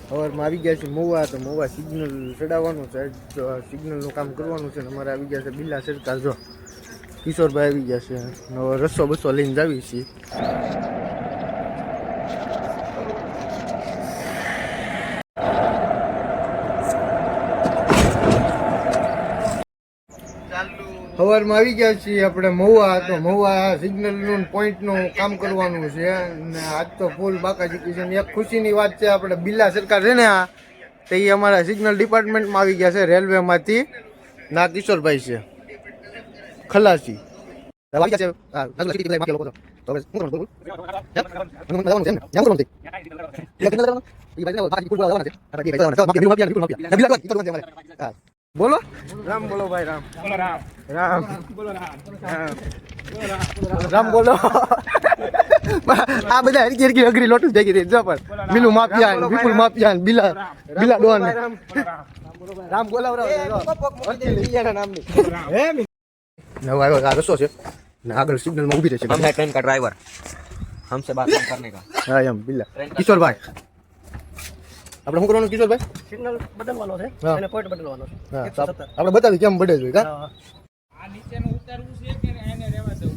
સવારમાં આવી ગયા છે મહુવા, તો મહુવા સિગ્નલ ચડાવવાનું છે, સિગ્નલનું કામ કરવાનું છે ને અમારે આવી ગયા છે બિલ્લા સરકાર. જો કિશોરભાઈ આવી ગયા છે, હવે રસ્સો બસો લઈને જાવી છીએ. સવારમાં આવી ગયા છીએ આપણે મહુવા, તો મહુવા સિગ્નલનું પોઈન્ટનું કામ કરવાનું છે અને આજ તો ફૂલ બાકાચીકી છે. એક ખુશીની વાત છે, આપણે બિલ્લા સરકાર છે ને આ તો એ અમારા સિગ્નલ ડિપાર્ટમેન્ટમાં આવી ગયા છે રેલવેમાંથી. ના કિશોરભાઈ છે ખલાસી આવી ગયા છે. બોલો રામ, બોલો ભાઈ રામ, રામ રામ, બોલો રામ, રામ બોલો. આ બધા હરકી હરકી અઘરી લોટું ભેગી રહી જો પણ મિલું માફિયા, વિપુલ માફિયા, બિલા બિલા ડોન રામ બોલાવરાવ નામની. નવો આવ્યો આ રસ્તો છે ને આગળ સિગ્નલમાં ઊભી રહેશે. हम है ट्रेन का ड्राइवर, हमसे बात नहीं करने का. હા એમ બિલા કિશોરભાઈ આપણે શું કરવાનું કિશોરભાઈ? સિગ્નલ બદલવાનો છે અને પોઈન્ટ બદલવાનો છે. હા આપણે બતાવી કેમ બદલે જોઈએ કા. આ નીચેનું ઉતારવું છે કે એને રહેવા દઉં?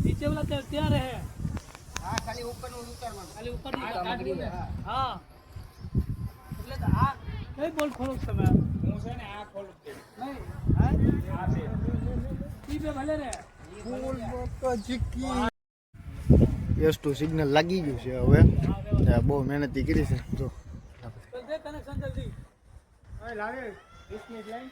નીચે ઓલા ત્યાં રહે. હા ખાલી ઉપરનું ઉતારવાનું, ખાલી ઉપરની કાઢવું ને. હા એટલે તો આ કઈ બોલ ખોલું તમે? હું છે ને આ ખોલું છું. નહીં હા આ છે ઈ બે ભલે રે ફૂલ બાકાચીકી. યસ ટુ સિગ્નલ લાગી ગયું છે હવે. બહુ મહેનત કરી છે જો. કનેક્શન જલ્દી લાવે 20 મિનિટ લાઈન